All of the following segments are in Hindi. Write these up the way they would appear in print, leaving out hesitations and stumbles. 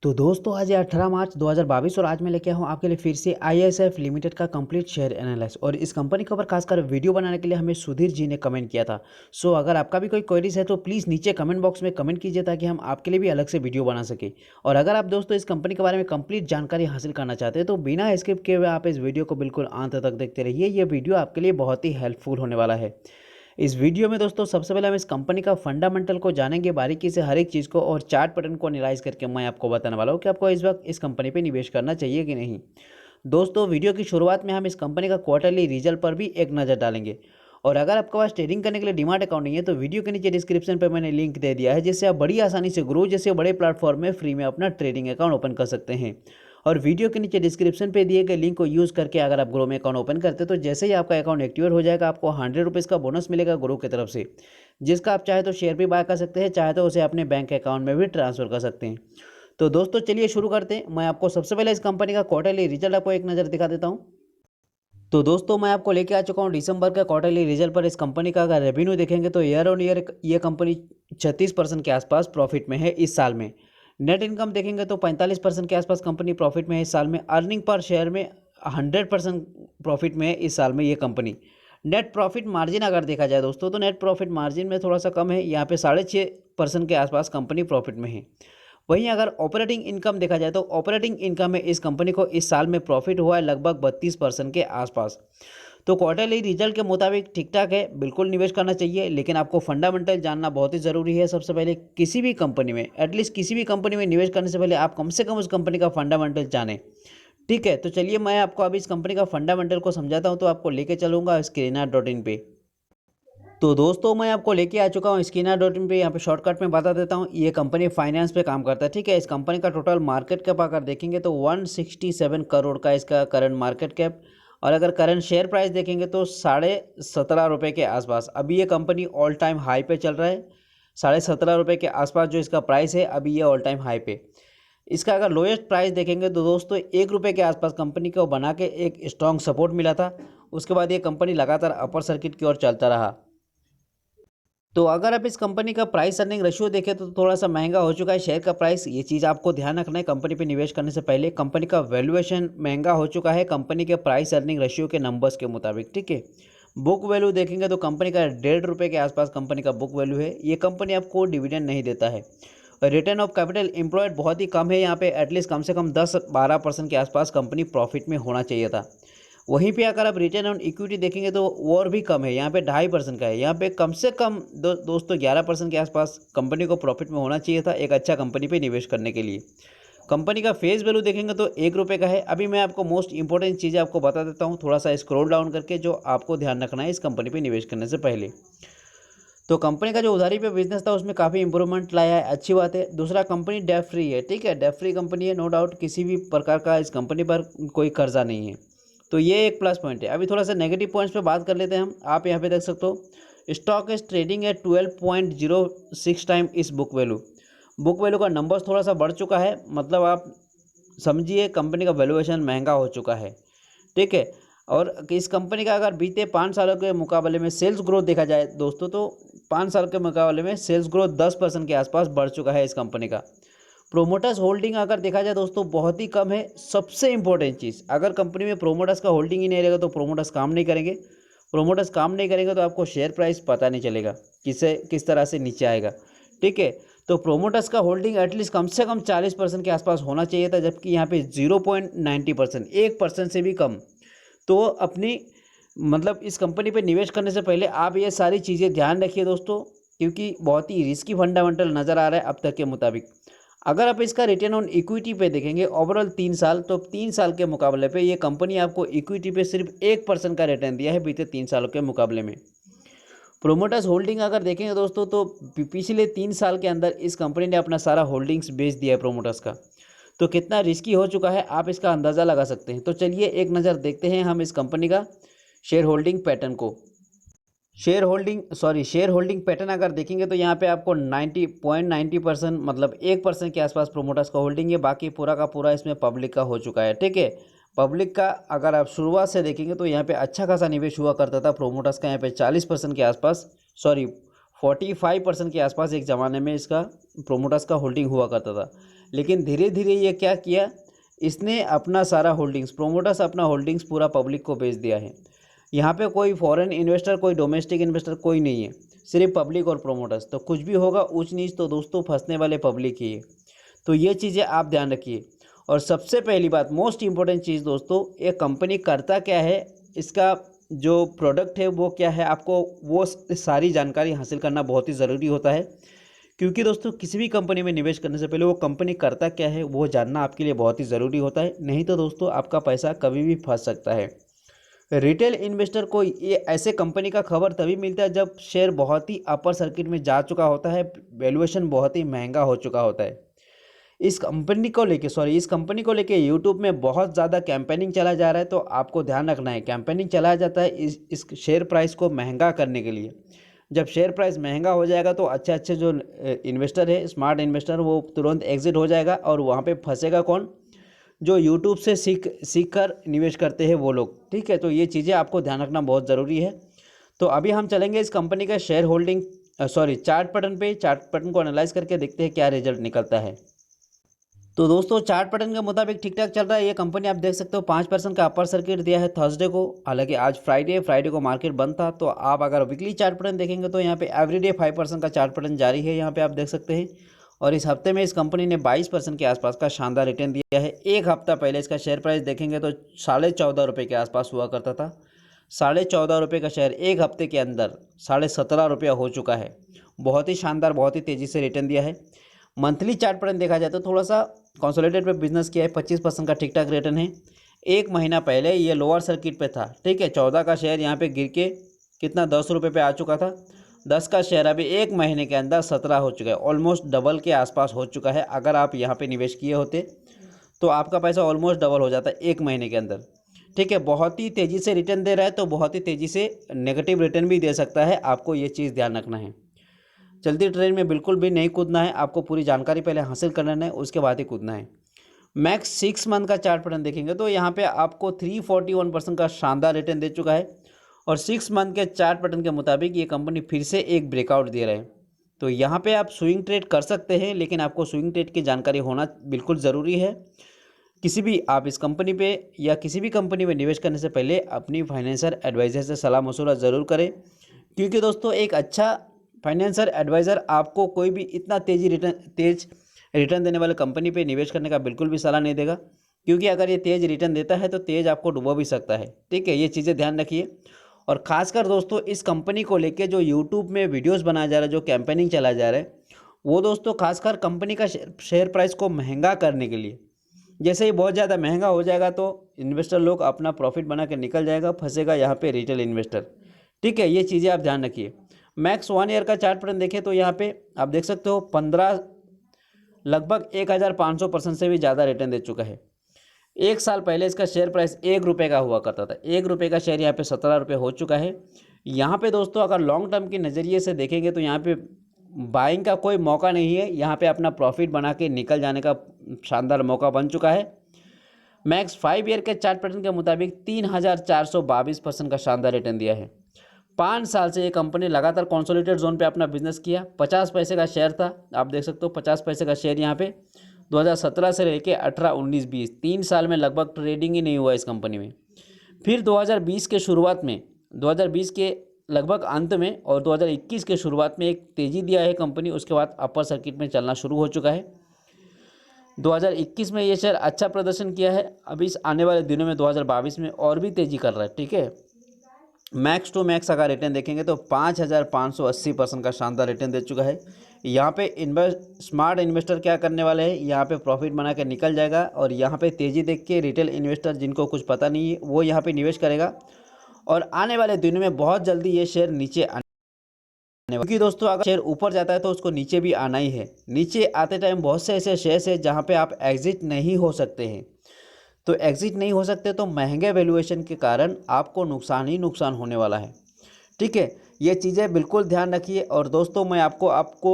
तो दोस्तों आज है 18 मार्च 2022 और आज मैं लेके आया हूँ आपके लिए फिर से आईएसएफ लिमिटेड का कंप्लीट शेयर एनालिसिस। और इस कंपनी के ऊपर खासकर वीडियो बनाने के लिए हमें सुधीर जी ने कमेंट किया था। सो अगर आपका भी कोई क्वेरीज है तो प्लीज़ नीचे कमेंट बॉक्स में कमेंट कीजिए ताकि हम आपके लिए भी अलग से वीडियो बना सके। और अगर आप दोस्तों इस कंपनी के बारे में कंप्लीट जानकारी हासिल करना चाहते हैं तो बिना स्किप किए हुए आप इस वीडियो को बिल्कुल अंत तक देखते रहिए। ये वीडियो आपके लिए बहुत ही हेल्पफुल होने वाला है। इस वीडियो में दोस्तों सबसे पहले हम इस कंपनी का फंडामेंटल को जानेंगे बारीकी से, हर एक चीज़ को, और चार्ट पैटर्न को एनालाइज करके मैं आपको बताने वाला हूँ कि आपको इस वक्त इस कंपनी पे निवेश करना चाहिए कि नहीं। दोस्तों वीडियो की शुरुआत में हम इस कंपनी का क्वार्टरली रिजल्ट पर भी एक नज़र डालेंगे। और अगर आपके पास ट्रेडिंग करने के लिए डीमैट अकाउंट नहीं है तो वीडियो के नीचे डिस्क्रिप्शन पर मैंने लिंक दे दिया है, जिससे आप बड़ी आसानी से ग्रो जैसे बड़े प्लेटफॉर्म में फ्री में अपना ट्रेडिंग अकाउंट ओपन कर सकते हैं। और वीडियो के नीचे डिस्क्रिप्शन पे दिए गए लिंक को यूज़ करके अगर आप ग्रो में अकाउंट ओपन करते हैं तो जैसे ही आपका अकाउंट एक्टिवेट हो जाएगा आपको 100 रुपीज़ का बोनस मिलेगा ग्रो की तरफ से, जिसका आप चाहे तो शेयर भी बाय कर सकते हैं, चाहे तो उसे अपने बैंक अकाउंट में भी ट्रांसफर कर सकते हैं। तो दोस्तों चलिए शुरू करते हैं। मैं आपको सबसे पहले इस कंपनी का क्वार्टरली रिजल्ट आपको एक नज़र दिखा देता हूँ। तो दोस्तों मैं आपको लेके आ चुका हूँ दिसंबर का क्वार्टरली रिजल्ट पर। इस कंपनी का अगर रेवेन्यू देखेंगे तो ईयर ऑन ईयर ये कंपनी 36% के आसपास प्रॉफिट में है इस साल में। नेट इनकम देखेंगे तो 45% के आसपास कंपनी प्रॉफिट में है इस साल में। अर्निंग पर शेयर में 100% प्रॉफिट में है इस साल में ये कंपनी। नेट प्रॉफिट मार्जिन अगर देखा जाए दोस्तों तो नेट प्रॉफिट मार्जिन में थोड़ा सा कम है, यहाँ पे 6.5% के आसपास कंपनी प्रॉफिट में है। वहीं अगर ऑपरेटिंग इनकम देखा जाए तो ऑपरेटिंग इनकम में इस कंपनी को इस साल में प्रॉफिट हुआ है लगभग 32% के आसपास। तो क्वार्टरली रिजल्ट के मुताबिक ठीक ठाक है, बिल्कुल निवेश करना चाहिए। लेकिन आपको फंडामेंटल जानना बहुत ही ज़रूरी है। सबसे पहले किसी भी कंपनी में, एटलीस्ट किसी भी कंपनी में निवेश करने से पहले आप कम से कम उस कंपनी का फंडामेंटल जानें। ठीक है, तो चलिए मैं आपको अभी इस कंपनी का फंडामेंटल को समझाता हूँ। तो आपको लेके चलूँगा स्क्रीनर.इन पे। तो दोस्तों मैं आपको लेके आ चुका हूँ स्कीनर.इन पे। यहाँ पे शॉर्टकट में बता देता हूँ, ये कंपनी फाइनेंस पे काम करता है। ठीक है, इस कंपनी का टोटल मार्केट कैप अगर देखेंगे तो 167 करोड़ का इसका करंट मार्केट कैप। और अगर करंट शेयर प्राइस देखेंगे तो 17.5 रुपये के आसपास अभी ये कंपनी ऑल टाइम हाई पे चल रहा है। 17.5 रुपये के आसपास जो इसका प्राइस है अभी ये ऑल टाइम हाई पे। इसका अगर लोएस्ट प्राइस देखेंगे तो दोस्तों 1 रुपये के आसपास कंपनी को बना के एक स्ट्रॉन्ग सपोर्ट मिला था। उसके बाद ये कंपनी लगातार अपर सर्किट की ओर चलता रहा। तो अगर आप इस कंपनी का प्राइस अर्निंग रेशियो देखें तो थोड़ा सा महंगा हो चुका है शेयर का प्राइस। ये चीज़ आपको ध्यान रखना है कंपनी पे निवेश करने से पहले। कंपनी का वैल्यूएशन महंगा हो चुका है कंपनी के प्राइस अर्निंग रेशियो के नंबर्स के मुताबिक। ठीक है, बुक वैल्यू देखेंगे तो कंपनी का 1.5 रुपये के आसपास कंपनी का बुक वैल्यू है। ये कंपनी आपको डिविडेंड नहीं देता है। और रिटर्न ऑफ कैपिटल एम्प्लॉयड बहुत ही कम है यहाँ पे, एटलीस्ट कम से कम 10-12% के आसपास कंपनी प्रॉफिट में होना चाहिए था। वहीं पे अगर आप रिटर्न ऑन इक्विटी देखेंगे तो वो और भी कम है, यहाँ पे 2.5% का है। यहाँ पे कम से कम दोस्तों 11% के आसपास कंपनी को प्रॉफिट में होना चाहिए था एक अच्छा कंपनी पे निवेश करने के लिए। कंपनी का फेस वैल्यू देखेंगे तो 1 रुपये का है। अभी मैं आपको मोस्ट इंपॉर्टेंट चीज़ें आपको बता देता हूँ, थोड़ा सा स्क्रॉल डाउन करके, जो आपको ध्यान रखना है इस कंपनी पर निवेश करने से पहले। तो कंपनी का जो उधारी पे बिजनेस था उसमें काफ़ी इंप्रूवमेंट लाया है, अच्छी बात है। दूसरा, कंपनी डेट फ्री है। ठीक है, डेट फ्री कंपनी है, नो डाउट, किसी भी प्रकार का इस कंपनी पर कोई कर्जा नहीं है। तो ये एक प्लस पॉइंट है। अभी थोड़ा सा नेगेटिव पॉइंट्स पे बात कर लेते हैं हम। आप यहाँ पे देख सकते हो स्टॉक इज ट्रेडिंग है 12.06 टाइम इस बुक वैल्यू। बुक वैल्यू का नंबर्स थोड़ा सा बढ़ चुका है, मतलब आप समझिए कंपनी का वैल्यूएशन महंगा हो चुका है। ठीक है, और इस कंपनी का अगर बीते 5 सालों के मुकाबले में सेल्स ग्रोथ देखा जाए दोस्तों तो 5 साल के मुकाबले में सेल्स ग्रोथ 10% के आसपास बढ़ चुका है इस कंपनी का। प्रोमोटर्स होल्डिंग अगर देखा जाए दोस्तों बहुत ही कम है। सबसे इंपॉर्टेंट चीज़, अगर कंपनी में प्रोमोटर्स का होल्डिंग ही नहीं रहेगा तो प्रोमोटर्स काम नहीं करेंगे। प्रोमोटर्स काम नहीं करेंगे तो आपको शेयर प्राइस पता नहीं चलेगा किस तरह से नीचे आएगा। ठीक है, तो प्रोमोटर्स का होल्डिंग एटलीस्ट कम से कम 40% के आसपास होना चाहिए था, जबकि यहाँ पे 0.90%, 1% से भी कम। तो अपनी मतलब इस कंपनी पे निवेश करने से पहले आप ये सारी चीज़ें ध्यान रखिए दोस्तों, क्योंकि बहुत ही रिस्की फंडामेंटल नज़र आ रहा है अब तक के मुताबिक। अगर आप इसका रिटर्न ऑन इक्विटी पे देखेंगे ओवरऑल 3 साल, तो 3 साल के मुकाबले पे ये कंपनी आपको इक्विटी पे सिर्फ 1% का रिटर्न दिया है बीते 3 सालों के मुकाबले में। प्रोमोटर्स होल्डिंग अगर देखेंगे दोस्तों तो पिछले 3 साल के अंदर इस कंपनी ने अपना सारा होल्डिंग्स बेच दिया है प्रोमोटर्स का। तो कितना रिस्की हो चुका है आप इसका अंदाज़ा लगा सकते हैं। तो चलिए एक नज़र देखते हैं हम इस कंपनी का शेयर होल्डिंग पैटर्न को। शेयर होल्डिंग पैटर्न अगर देखेंगे तो यहाँ पे आपको 90.90% मतलब 1% के आसपास प्रोमोटर्स का होल्डिंग है, बाकी पूरा का पूरा इसमें पब्लिक का हो चुका है। ठीक है, पब्लिक का अगर आप शुरुआत से देखेंगे तो यहाँ पे अच्छा खासा निवेश हुआ करता था प्रोमोटर्स का। यहाँ पे 40% के आसपास, सॉरी 45% के आसपास एक ज़माने में इसका प्रोमोटर्स का होल्डिंग हुआ करता था। लेकिन धीरे धीरे ये क्या किया, इसने अपना सारा होल्डिंग्स, प्रोमोटर्स अपना होल्डिंग्स पूरा पब्लिक को बेच दिया है। यहाँ पे कोई फॉरेन इन्वेस्टर, कोई डोमेस्टिक इन्वेस्टर कोई नहीं है, सिर्फ पब्लिक और प्रोमोटर्स। तो कुछ भी होगा ऊंच नीच तो दोस्तों फंसने वाले पब्लिक ही है। तो ये चीज़ें आप ध्यान रखिए। और सबसे पहली बात, मोस्ट इम्पोर्टेंट चीज़ दोस्तों, ये कंपनी करता क्या है, इसका जो प्रोडक्ट है वो क्या है, आपको वो सारी जानकारी हासिल करना बहुत ही ज़रूरी होता है। क्योंकि दोस्तों किसी भी कंपनी में निवेश करने से पहले वो कंपनी करता क्या है वो जानना आपके लिए बहुत ही ज़रूरी होता है। नहीं तो दोस्तों आपका पैसा कभी भी फंस सकता है। रिटेल इन्वेस्टर को ये ऐसे कंपनी का खबर तभी मिलता है जब शेयर बहुत ही अपर सर्किट में जा चुका होता है, वैल्यूएशन बहुत ही महंगा हो चुका होता है। इस कंपनी को लेके यूट्यूब में बहुत ज़्यादा कैंपेनिंग चला जा रहा है। तो आपको ध्यान रखना है, कैंपेनिंग चलाया जाता है इस शेयर प्राइस को महंगा करने के लिए। जब शेयर प्राइस महंगा हो जाएगा तो अच्छे अच्छे जो इन्वेस्टर है, स्मार्ट इन्वेस्टर, वो तुरंत एग्जिट हो जाएगा। और वहाँ पे फंसेगा कौन, जो यूट्यूब से सीख कर निवेश करते हैं वो लोग। ठीक है, तो ये चीज़ें आपको ध्यान रखना बहुत ज़रूरी है। तो अभी हम चलेंगे इस कंपनी का शेयर होल्डिंग चार्ट पैटर्न पे। चार्ट पैटर्न को एनालाइज करके देखते हैं क्या रिजल्ट निकलता है। तो दोस्तों चार्ट पैटर्न के मुताबिक ठीक ठाक चल रहा है। ये कंपनी आप देख सकते हो 5% का अपर सर्किट दिया है थर्सडे को। हालांकि आज फ्राइडे को मार्केट बंद था। तो आप अगर वीकली चार्ट पैटर्न देखेंगे तो यहाँ पे एवरीडे 5% का चार्ट पैटर्न जारी है, यहाँ पे आप देख सकते हैं। और इस हफ्ते में इस कंपनी ने 22% के आसपास का शानदार रिटर्न दिया है। एक हफ्ता पहले इसका शेयर प्राइस देखेंगे तो 14.5 रुपये के आसपास हुआ करता था। 14.5 रुपये का शेयर एक हफ्ते के अंदर 17.5 रुपया हो चुका है। बहुत ही शानदार, बहुत ही तेज़ी से रिटर्न दिया है। मंथली चार्ट पैटर्न देखा जाए तो थोड़ा सा कंसोलिडेट पे बिजनेस किया है, 25% का ठीक ठाक रिटर्न है। एक महीना पहले ये लोअर सर्किट पे था, ठीक है। 14 का शेयर यहाँ पे गिर के कितना 10 रुपये पे आ चुका था। 10 का शेयर अभी एक महीने के अंदर 17 हो चुका है, ऑलमोस्ट डबल के आसपास हो चुका है। अगर आप यहाँ पे निवेश किए होते तो आपका पैसा ऑलमोस्ट डबल हो जाता है एक महीने के अंदर। ठीक है, बहुत ही तेज़ी से रिटर्न दे रहा है तो बहुत ही तेज़ी से नेगेटिव रिटर्न भी दे सकता है। आपको ये चीज़ ध्यान रखना है। चलती ट्रेन में बिल्कुल भी नहीं कूदना है, आपको पूरी जानकारी पहले हासिल कर लेना है, उसके बाद ही कूदना है। मैक्स 6 मंथ का चार्ट पैटर्न देखेंगे तो यहाँ पे आपको 341% का शानदार रिटर्न दे चुका है। और 6 मंथ के चार्ट पैटर्न के मुताबिक ये कंपनी फिर से एक ब्रेकआउट दे रहे हैं। तो यहाँ पे आप स्विंग ट्रेड कर सकते हैं, लेकिन आपको स्विंग ट्रेड की जानकारी होना बिल्कुल ज़रूरी है। किसी भी आप इस कंपनी पे या किसी भी कंपनी में निवेश करने से पहले अपनी फाइनेंशियल एडवाइज़र से सलाह मशवरा ज़रूर करें। क्योंकि दोस्तों एक अच्छा फाइनेंशियल एडवाइज़र आपको कोई भी इतना तेज़ रिटर्न देने वाले कंपनी पे निवेश करने का बिल्कुल भी सलाह नहीं देगा। क्योंकि अगर ये तेज़ रिटर्न देता है तो तेज़ आपको डुबो भी सकता है। ठीक है, ये चीज़ें ध्यान रखिए। और ख़ासकर दोस्तों इस कंपनी को लेके जो यूट्यूब में वीडियोस बनाया जा रहा है, जो कैंपेनिंग चलाया जा रहा है, वो दोस्तों खासकर कंपनी का शेयर प्राइस को महंगा करने के लिए। जैसे ही बहुत ज़्यादा महंगा हो जाएगा तो इन्वेस्टर लोग अपना प्रॉफिट बना के निकल जाएगा, फंसेगा यहाँ पे रिटेल इन्वेस्टर। ठीक है, ये चीज़ें आप ध्यान रखिए। मैक्स 1 ईयर का चार्ट पैटर्न देखें तो यहाँ पे आप देख सकते हो 15 लगभग 1500% से भी ज़्यादा रिटर्न दे चुका है। एक साल पहले इसका शेयर प्राइस 1 रुपये का हुआ करता था। 1 रुपये का शेयर यहाँ पे 17 रुपये हो चुका है। यहाँ पे दोस्तों अगर लॉन्ग टर्म के नज़रिए से देखेंगे तो यहाँ पे बाइंग का कोई मौका नहीं है। यहाँ पे अपना प्रॉफिट बना के निकल जाने का शानदार मौका बन चुका है। मैक्स 5 ईयर के चार्ट पैटर्न के मुताबिक 3422% का शानदार रिटर्न दिया है। 5 साल से ये कंपनी लगातार कंसोलिडेटेड जोन पे अपना बिजनेस किया। 50 पैसे का शेयर था, आप देख सकते हो 50 पैसे का शेयर यहाँ पे 2017 से लेके 18, 19, 20 3 साल में लगभग ट्रेडिंग ही नहीं हुआ इस कंपनी में। फिर 2020 के शुरुआत में, 2020 के लगभग अंत में और 2021 के शुरुआत में एक तेज़ी दिया है कंपनी। उसके बाद अपर सर्किट में चलना शुरू हो चुका है। 2021 में ये शेयर अच्छा प्रदर्शन किया है। अभी इस आने वाले दिनों में 2022 में और भी तेज़ी कर रहा है। ठीक है, मैक्स टू मैक्स अगर रिटर्न देखेंगे तो 5580% का शानदार रिटर्न दे चुका है। यहाँ पे स्मार्ट इन्वेस्टर क्या करने वाले हैं, यहाँ पे प्रॉफिट बना के निकल जाएगा। और यहाँ पे तेज़ी देख के रिटेल इन्वेस्टर जिनको कुछ पता नहीं है वो यहाँ पे निवेश करेगा। और आने वाले दिनों में बहुत जल्दी ये शेयर नीचे आने वाला, क्योंकि दोस्तों अगर शेयर ऊपर जाता है तो उसको नीचे भी आना ही है। नीचे आते टाइम बहुत से ऐसे शेयर्स है जहाँ पे आप एग्जिट नहीं हो सकते हैं। तो एग्जिट नहीं हो सकते तो महंगे वैल्यूएशन के कारण आपको नुकसान ही नुकसान होने वाला है। ठीक है, ये चीज़ें बिल्कुल ध्यान रखिए। और दोस्तों मैं आपको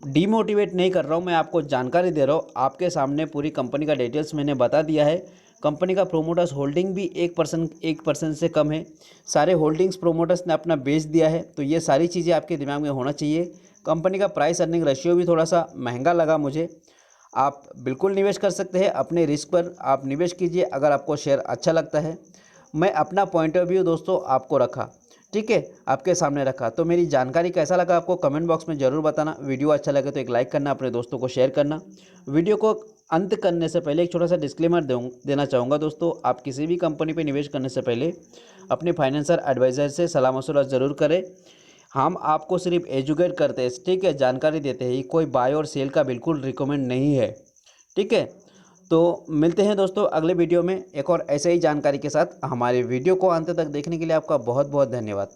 डीमोटिवेट नहीं कर रहा हूँ, मैं आपको जानकारी दे रहा हूँ। आपके सामने पूरी कंपनी का डिटेल्स मैंने बता दिया है। कंपनी का प्रोमोटर्स होल्डिंग भी 1% से कम है। सारे होल्डिंग्स प्रोमोटर्स ने अपना बेच दिया है। तो ये सारी चीज़ें आपके दिमाग में होना चाहिए। कंपनी का प्राइस अर्निंग रेशियो भी थोड़ा सा महंगा लगा मुझे। आप बिल्कुल निवेश कर सकते हैं, अपने रिस्क पर आप निवेश कीजिए अगर आपको शेयर अच्छा लगता है। मैं अपना पॉइंट ऑफ व्यू दोस्तों आपको रखा, ठीक है, आपके सामने रखा। तो मेरी जानकारी कैसा लगा आपको कमेंट बॉक्स में ज़रूर बताना। वीडियो अच्छा लगे तो एक लाइक करना, अपने दोस्तों को शेयर करना। वीडियो को अंत करने से पहले एक छोटा सा डिस्क्लेमर देना चाहूँगा दोस्तों, आप किसी भी कंपनी पे निवेश करने से पहले अपने फाइनेंशियल एडवाइज़र से सलाह मशवरा ज़रूर करें। हम आपको सिर्फ एजुकेट करते हैं, ठीक है, जानकारी देते हैं, कोई बाय और सेल का बिल्कुल रिकमेंड नहीं है, ठीक है। तो मिलते हैं दोस्तों अगले वीडियो में एक और ऐसे ही जानकारी के साथ। हमारे वीडियो को अंत तक देखने के लिए आपका बहुत बहुत धन्यवाद।